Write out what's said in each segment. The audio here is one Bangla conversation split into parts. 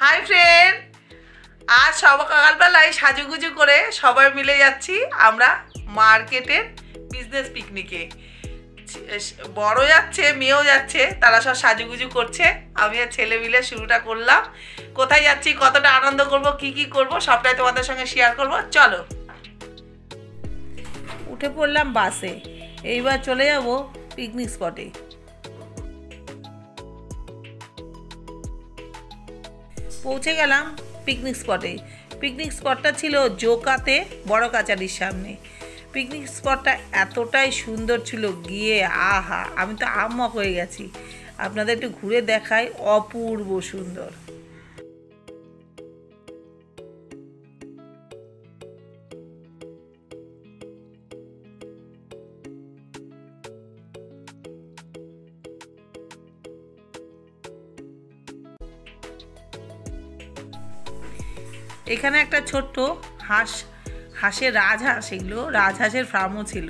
হাই ফ্রেন্ড, আজ সকালবেলায় সাজুগুজু করে সবাই মিলে যাচ্ছি আমরা মার্কেটের বিজনেস পিকনিকে। বড় যাচ্ছে, মেয়েও যাচ্ছে, তারা সব সাজুগুজু করছে। আমি আর ছেলে মিলে শুরুটা করলাম। কোথায় যাচ্ছি, কতটা আনন্দ করব, কি কি করব সবটাই তোমাদের সঙ্গে শেয়ার করব। চলো, উঠে পড়লাম বাসে। এইবার চলে যাব পিকনিক স্পটে। পৌঁছে গেলাম পিকনিক স্পটে। পিকনিক স্পটটা ছিল জোকাতে, বড় কাচারির সামনে। পিকনিক স্পটটা এতটাই সুন্দর ছিল, গিয়ে আহা, আমি তো আম্মক হয়ে গেছি। আপনাদের একটু ঘুরে দেখাই, অপূর্ব সুন্দর। এখানে একটা ছোট্ট হাঁসের রাজহাঁস, এগুলো রাজহাঁসের ফার্মও ছিল।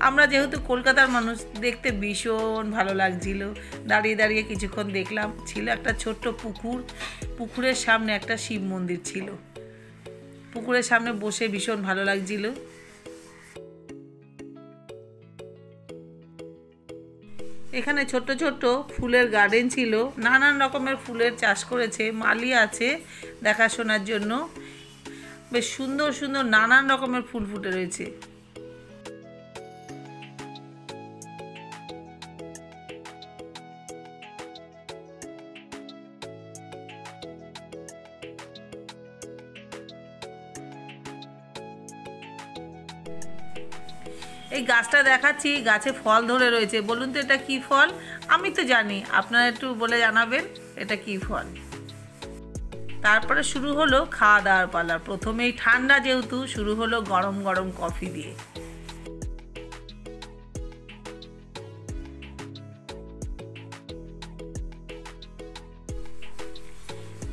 আমরা যেহেতু কলকাতার মানুষ, দেখতে ভীষণ ভালো লাগছিল। দাঁড়িয়ে দাঁড়িয়ে কিছুক্ষণ দেখলাম। ছিল একটা ছোট্ট পুকুর, পুকুরের সামনে একটা শিব মন্দির ছিল। পুকুরের সামনে বসে ভীষণ ভালো লাগছিল। এখানে ছোট্ট ছোট্ট ফুলের গার্ডেন ছিল, নানান রকমের ফুলের চাষ করেছে, মালি আছে দেখাশোনার জন্য। বেশ সুন্দর সুন্দর নানান রকমের ফুল ফুটে রয়েছে। এই গাছটা দেখাচ্ছি, গাছে ফল ধরে রয়েছে। বলুন তো এটা কি ফল? আমি তো জানি, আপনারা একটু বলে জানাবেন এটা কি ফল। তারপরে শুরু হলো খাওয়া দাওয়ার পালা। প্রথমেই ঠান্ডা যেহেতু, শুরু হলো গরম গরম কফি দিয়ে।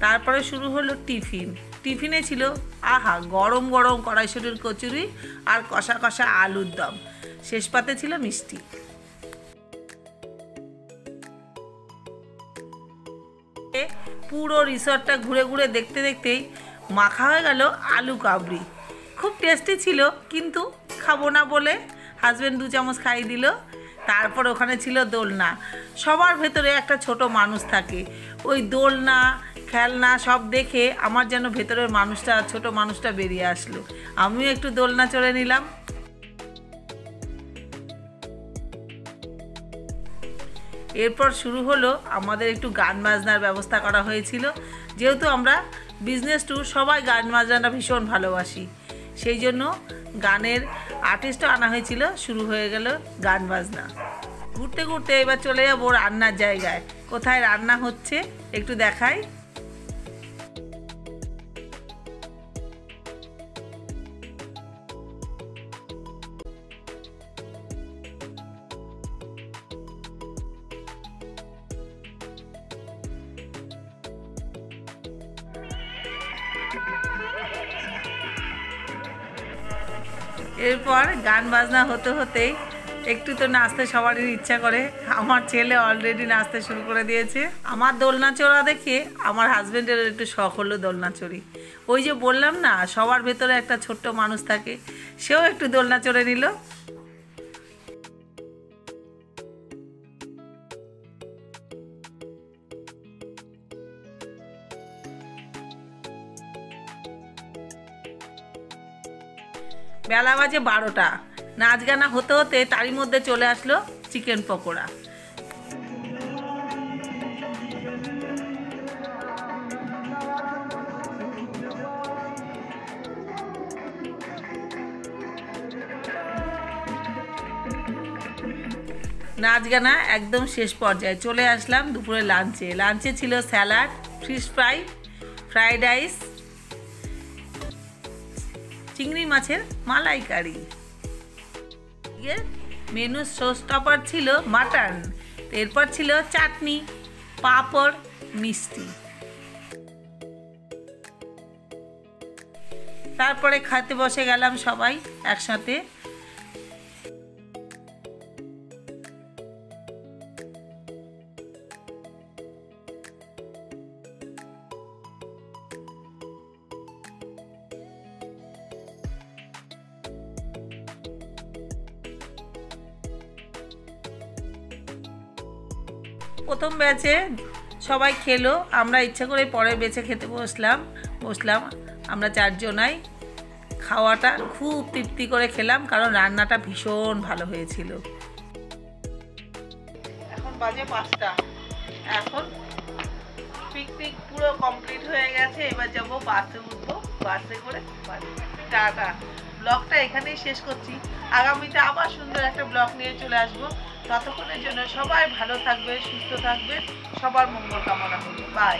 তারপরে শুরু হলো টিফিন। টিফিনে ছিল আহা, গরম গরম কড়াইশুঁটির কচুরি আর কষা কষা আলুর দম। শেষ পাতে ছিল মিষ্টি। পুরো রিসর্টটা ঘুরে ঘুরে দেখতে দেখতেই মাখা হয়ে গেল আলু কাবলি। খুব টেস্টি ছিল, কিন্তু খাবো না বলে হাজব্যান্ড 2 চামচ খাইয়ে দিল। তারপর ওখানে ছিল দোলনা। সবার ভেতরে একটা ছোট মানুষ থাকে। ওই দোলনা, খেলনা সব দেখে আমার যেন ভেতরের মানুষটা, ছোট মানুষটা বেরিয়ে আসলো। আমিও একটু দোলনা চড়ে নিলাম। এরপর শুরু হলো আমাদের একটু গান বাজনার ব্যবস্থা করা হয়েছিল। যেহেতু আমরা বিজনেস ট্যুর, সবাই গান বাজনাটা ভীষণ ভালোবাসি, সেই জন্য গানের আর্টিস্টও আনা হয়েছিল। শুরু হয়ে গেল গান বাজনা। ঘুরতে ঘুরতে এবার চলে যাবো রান্নার জায়গায়। কোথায় রান্না হচ্ছে একটু দেখাই। এরপর গান বাজনা হতে হতেই একটু তো নাচতে সবারই ইচ্ছা করে। আমার ছেলে অলরেডি নাচতে শুরু করে দিয়েছে। আমার দোলনা চড়া দেখে আমার হাজব্যান্ডের একটু শখ হলো দোলনা চড়ি। ওই যে বললাম না, সবার ভেতরে একটা ছোট্ট মানুষ থাকে, সেও একটু দোলনা চড়ে নিল। বেলা বাজে 12টা। নাচ গানা হতে হতে তারই মধ্যে চলে আসলো চিকেন পকোড়া। নাচ গানা একদম শেষ পর্যায়ে চলে আসলাম দুপুরে লাঞ্চে। লাঞ্চে ছিল salad, fish fry, fried rice, চিংড়ি মাছের মালাইকারি। মেনু শোস্টপার ছিল মাটন। এরপর ছিল চাটনি, পাঁপড়, মিষ্টি। তারপরে খেতে বসে গেলাম সবাই একসাথে। প্রথম ব্যাচে সবাই খেলো, আমরা ইচ্ছা করে পরের ব্যাচে খেতে বসলাম আমরা 4 জনাই। খাওয়াটা খুব তৃপ্তি করে খেলাম, কারণ রান্নাটা ভীষণ ভালো হয়েছিল। এখন বাজে 5টা। এখন পিকনিক পুরো কমপ্লিট হয়ে গেছে, এবার যাবো বাসে উঠবো, বাসে করে টাটা। ব্লগটা এখানেই শেষ করছি, আগামীতে আবার সুন্দর একটা ব্লগ নিয়ে চলে আসবো। ততক্ষণের জন্য সবাই ভালো থাকবে, সুস্থ থাকবে, সবার মঙ্গল কামনা করবে। বাই।